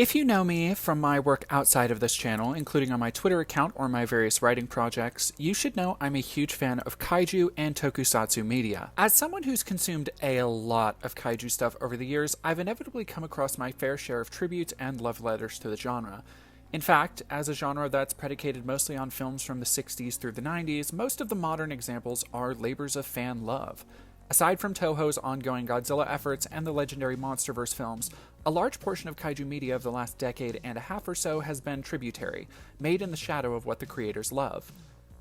If you know me from my work outside of this channel, including on my Twitter account or my various writing projects, you should know I'm a huge fan of kaiju and tokusatsu media. As someone who's consumed a lot of kaiju stuff over the years, I've inevitably come across my fair share of tributes and love letters to the genre. In fact, as a genre that's predicated mostly on films from the 60s through the 90s, most of the modern examples are labors of fan love. Aside from Toho's ongoing Godzilla efforts and the legendary MonsterVerse films, a large portion of kaiju media of the last decade and a half or so has been tributary, made in the shadow of what the creators love.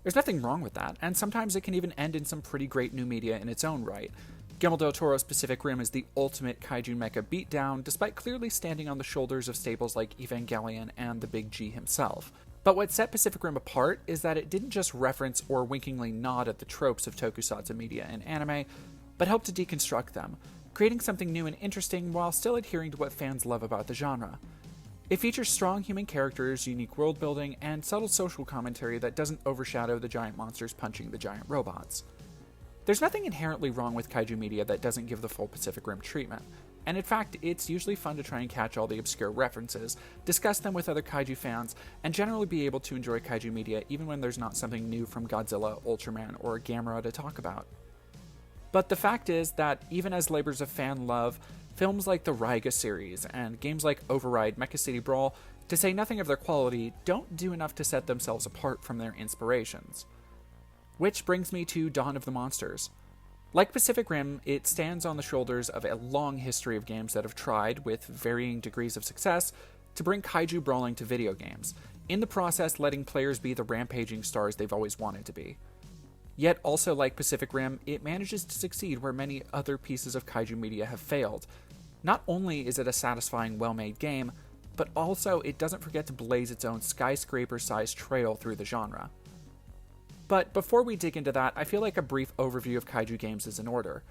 There's nothing wrong with that, and sometimes it can even end in some pretty great new media in its own right. Guillermo del Toro's Pacific Rim is the ultimate kaiju mecha beatdown, despite clearly standing on the shoulders of staples like Evangelion and the Big G himself. But what set Pacific Rim apart is that it didn't just reference or winkingly nod at the tropes of tokusatsu media and anime, but helped to deconstruct them, creating something new and interesting while still adhering to what fans love about the genre. It features strong human characters, unique world building, and subtle social commentary that doesn't overshadow the giant monsters punching the giant robots. There's nothing inherently wrong with kaiju media that doesn't give the full Pacific Rim treatment, and in fact, it's usually fun to try and catch all the obscure references, discuss them with other kaiju fans, and generally be able to enjoy kaiju media even when there's not something new from Godzilla, Ultraman, or Gamera to talk about. But the fact is that even as labors of fan love, films like the Raiga series and games like Override, Mecha City Brawl, to say nothing of their quality, don't do enough to set themselves apart from their inspirations. Which brings me to Dawn of the Monsters. Like Pacific Rim, it stands on the shoulders of a long history of games that have tried, with varying degrees of success, to bring kaiju brawling to video games, in the process letting players be the rampaging stars they've always wanted to be. Yet also like Pacific Rim, it manages to succeed where many other pieces of kaiju media have failed. Not only is it a satisfying, well-made game, but also it doesn't forget to blaze its own skyscraper-sized trail through the genre. But before we dig into that, I feel like a brief overview of kaiju games is in order.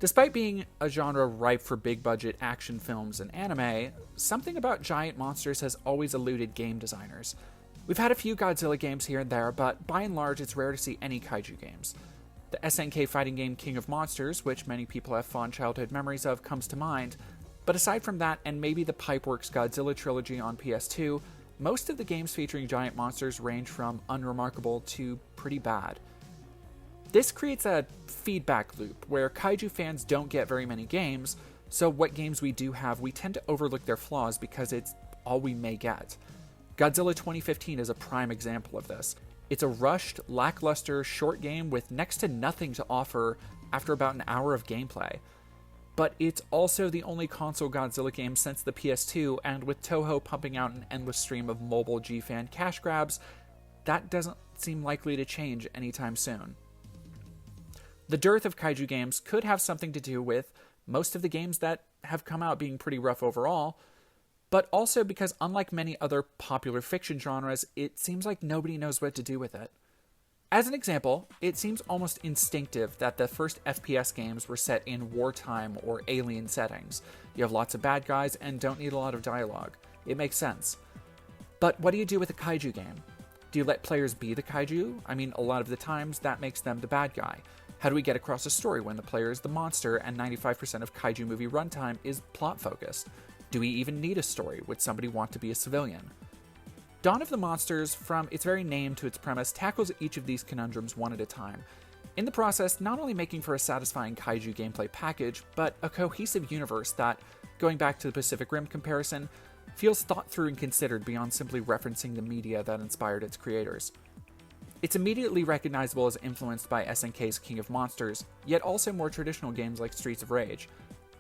Despite being a genre ripe for big-budget action films and anime, something about giant monsters has always eluded game designers. We've had a few Godzilla games here and there, but by and large it's rare to see any kaiju games. The SNK fighting game King of Monsters, which many people have fond childhood memories of, comes to mind, but aside from that and maybe the Pipeworks Godzilla trilogy on PS2, most of the games featuring giant monsters range from unremarkable to pretty bad. This creates a feedback loop where kaiju fans don't get very many games, so what games we do have we tend to overlook their flaws because it's all we may get. Godzilla 2015 is a prime example of this. It's a rushed, lackluster, short game with next to nothing to offer after about an hour of gameplay. But it's also the only console Godzilla game since the PS2, and with Toho pumping out an endless stream of mobile G-Fan cash grabs, that doesn't seem likely to change anytime soon. The dearth of kaiju games could have something to do with most of the games that have come out being pretty rough overall, but also because unlike many other popular fiction genres, it seems like nobody knows what to do with it. As an example, it seems almost instinctive that the first FPS games were set in wartime or alien settings. You have lots of bad guys and don't need a lot of dialogue. It makes sense. But what do you do with a kaiju game? Do you let players be the kaiju? I mean, a lot of the times that makes them the bad guy. How do we get across a story when the player is the monster and 95% of kaiju movie runtime is plot focused? Do we even need a story? Would somebody want to be a civilian? Dawn of the Monsters, from its very name to its premise, tackles each of these conundrums one at a time. In the process, not only making for a satisfying kaiju gameplay package, but a cohesive universe that, going back to the Pacific Rim comparison, feels thought through and considered beyond simply referencing the media that inspired its creators. It's immediately recognizable as influenced by SNK's King of Monsters, yet also more traditional games like Streets of Rage.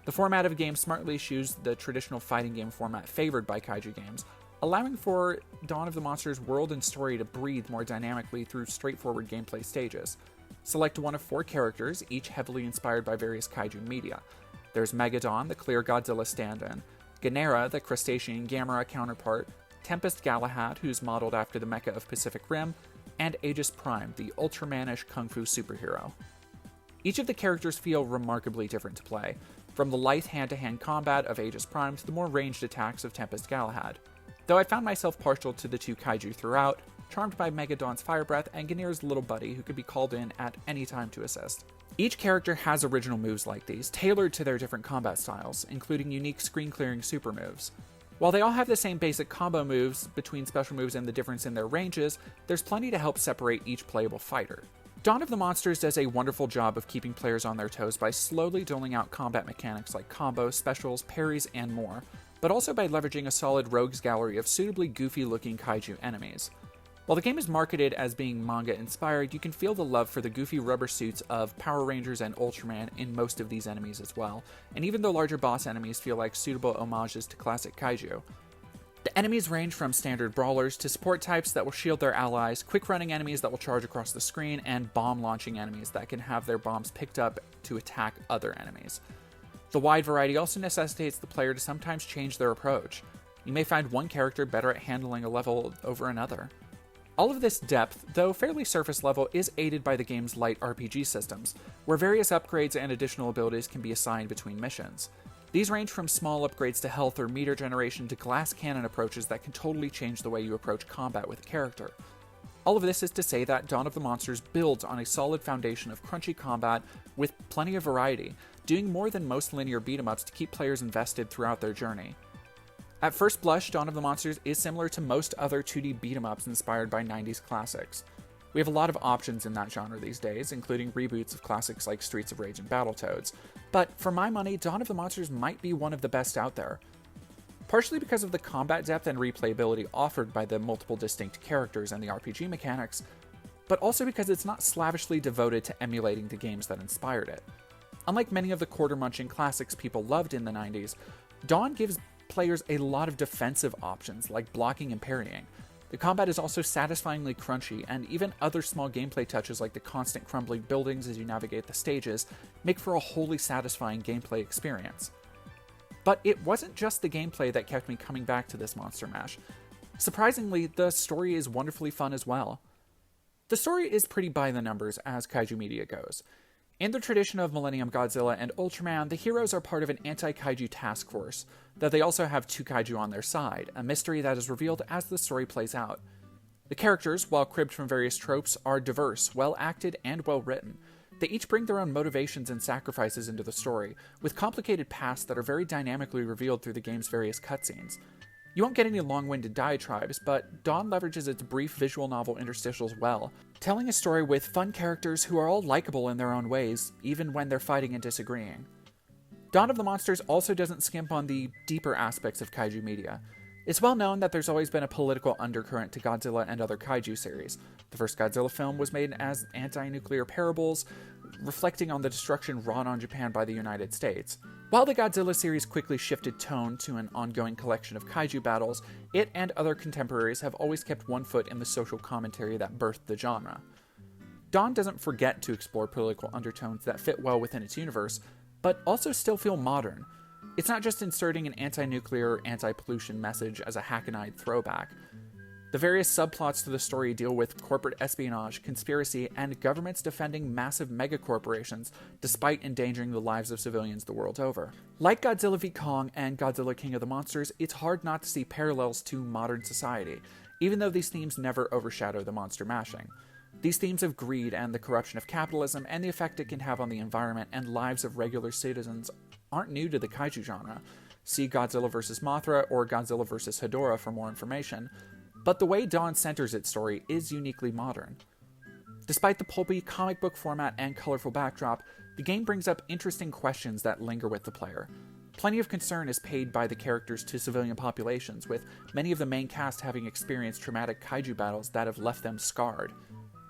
The format of a game smartly eschews the traditional fighting game format favored by kaiju games, allowing for Dawn of the Monsters' world and story to breathe more dynamically through straightforward gameplay stages. Select one of 4 characters, each heavily inspired by various kaiju media. There's Megadon, the clear Godzilla stand-in, Ganera, the crustacean Gamera counterpart, Tempest Galahad, who's modeled after the mecha of Pacific Rim, and Aegis Prime, the Ultramanish kung fu superhero. Each of the characters feel remarkably different to play, from the lithe hand-to-hand combat of Aegis Prime to the more ranged attacks of Tempest Galahad. Though I found myself partial to the 2 kaiju throughout, charmed by Megadon's fire breath and Ganera's little buddy who could be called in at any time to assist. Each character has original moves like these, tailored to their different combat styles, including unique screen-clearing super moves. While they all have the same basic combo moves between special moves and the difference in their ranges, there's plenty to help separate each playable fighter. Dawn of the Monsters does a wonderful job of keeping players on their toes by slowly doling out combat mechanics like combos, specials, parries, and more, but also by leveraging a solid rogues gallery of suitably goofy-looking kaiju enemies. While the game is marketed as being manga-inspired, you can feel the love for the goofy rubber suits of Power Rangers and Ultraman in most of these enemies as well, and even the larger boss enemies feel like suitable homages to classic kaiju. The enemies range from standard brawlers to support types that will shield their allies, quick-running enemies that will charge across the screen, and bomb-launching enemies that can have their bombs picked up to attack other enemies. The wide variety also necessitates the player to sometimes change their approach. You may find one character better at handling a level over another. All of this depth, though fairly surface level, is aided by the game's light RPG systems, where various upgrades and additional abilities can be assigned between missions. These range from small upgrades to health or meter generation to glass cannon approaches that can totally change the way you approach combat with a character. All of this is to say that Dawn of the Monsters builds on a solid foundation of crunchy combat with plenty of variety, doing more than most linear beat-em-ups to keep players invested throughout their journey. At first blush, Dawn of the Monsters is similar to most other 2D beat-em-ups inspired by 90s classics. We have a lot of options in that genre these days, including reboots of classics like Streets of Rage and Battletoads, but for my money, Dawn of the Monsters might be one of the best out there. Partially because of the combat depth and replayability offered by the multiple distinct characters and the RPG mechanics, but also because it's not slavishly devoted to emulating the games that inspired it. Unlike many of the quarter-munching classics people loved in the 90s, Dawn gives players a lot of defensive options like blocking and parrying. The combat is also satisfyingly crunchy, and even other small gameplay touches like the constant crumbling buildings as you navigate the stages make for a wholly satisfying gameplay experience. But it wasn't just the gameplay that kept me coming back to this Monster Mash. Surprisingly, the story is wonderfully fun as well. The story is pretty by the numbers as kaiju media goes. In the tradition of Millennium Godzilla and Ultraman, the heroes are part of an anti-kaiju task force, though they also have two kaiju on their side, a mystery that is revealed as the story plays out. The characters, while cribbed from various tropes, are diverse, well-acted, and well-written. They each bring their own motivations and sacrifices into the story, with complicated pasts that are very dynamically revealed through the game's various cutscenes. You won't get any long-winded diatribes, but Dawn leverages its brief visual novel interstitials well, telling a story with fun characters who are all likable in their own ways, even when they're fighting and disagreeing. Dawn of the Monsters also doesn't skimp on the deeper aspects of kaiju media. It's well known that there's always been a political undercurrent to Godzilla and other kaiju series. The first Godzilla film was made as anti-nuclear parables, reflecting on the destruction wrought on Japan by the United States. While the Godzilla series quickly shifted tone to an ongoing collection of kaiju battles, it and other contemporaries have always kept one foot in the social commentary that birthed the genre. Dawn doesn't forget to explore political undertones that fit well within its universe, but also still feel modern. It's not just inserting an anti-nuclear or anti-pollution message as a hackneyed throwback. The various subplots to the story deal with corporate espionage, conspiracy, and governments defending massive megacorporations despite endangering the lives of civilians the world over. Like Godzilla v. Kong and Godzilla King of the Monsters, it's hard not to see parallels to modern society, even though these themes never overshadow the monster mashing. These themes of greed and the corruption of capitalism and the effect it can have on the environment and lives of regular citizens aren't new to the kaiju genre. See Godzilla vs. Mothra or Godzilla vs. Hedorah for more information. But the way Dawn centers its story is uniquely modern. Despite the pulpy comic book format and colorful backdrop, the game brings up interesting questions that linger with the player. Plenty of concern is paid by the characters to civilian populations, with many of the main cast having experienced traumatic kaiju battles that have left them scarred.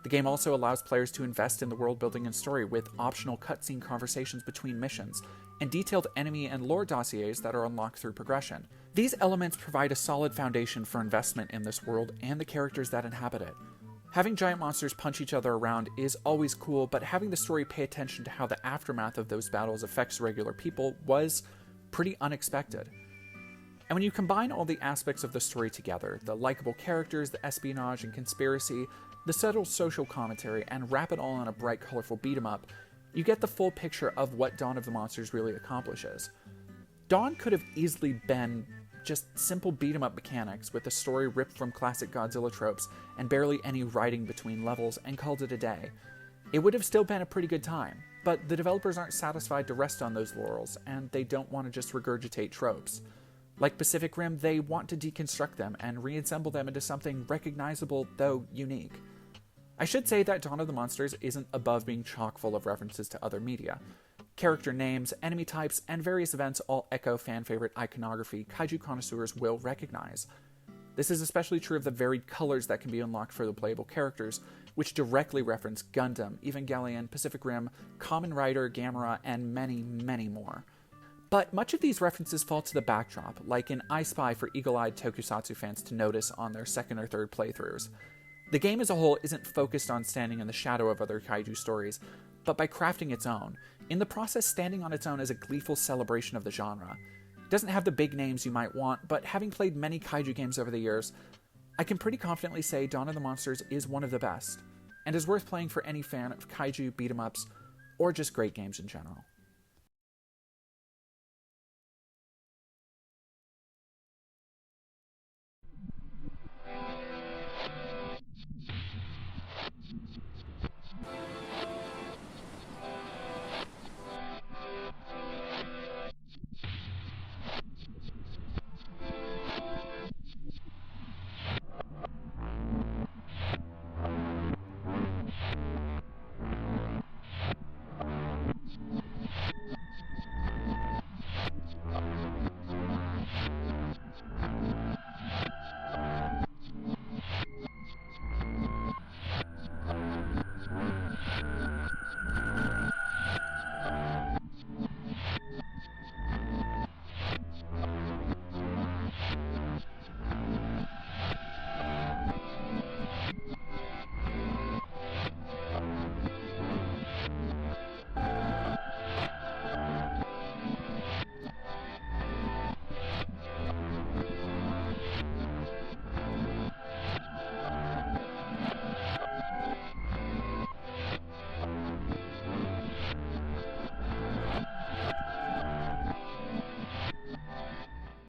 The game also allows players to invest in the world building and story with optional cutscene conversations between missions, and detailed enemy and lore dossiers that are unlocked through progression. These elements provide a solid foundation for investment in this world and the characters that inhabit it. Having giant monsters punch each other around is always cool, but having the story pay attention to how the aftermath of those battles affects regular people was pretty unexpected. And when you combine all the aspects of the story together, the likable characters, the espionage and conspiracy, the subtle social commentary, and wrap it all in a bright, colorful beat-em-up, you get the full picture of what Dawn of the Monsters really accomplishes. Dawn could have easily been just simple beat-em-up mechanics with a story ripped from classic Godzilla tropes and barely any writing between levels and called it a day. It would have still been a pretty good time, but the developers aren't satisfied to rest on those laurels, and they don't want to just regurgitate tropes. Like Pacific Rim, they want to deconstruct them and reassemble them into something recognizable, though unique. I should say that Dawn of the Monsters isn't above being chock full of references to other media. Character names, enemy types, and various events all echo fan-favorite iconography kaiju connoisseurs will recognize. This is especially true of the varied colors that can be unlocked for the playable characters, which directly reference Gundam, Evangelion, Pacific Rim, Kamen Rider, Gamera, and many, many more. But much of these references fall to the backdrop, like an I Spy for eagle-eyed tokusatsu fans to notice on their second or third playthroughs. The game as a whole isn't focused on standing in the shadow of other kaiju stories, but by crafting its own, in the process standing on its own as a gleeful celebration of the genre. It doesn't have the big names you might want, but having played many kaiju games over the years, I can pretty confidently say Dawn of the Monsters is one of the best, and is worth playing for any fan of kaiju, beat-em-ups, or just great games in general.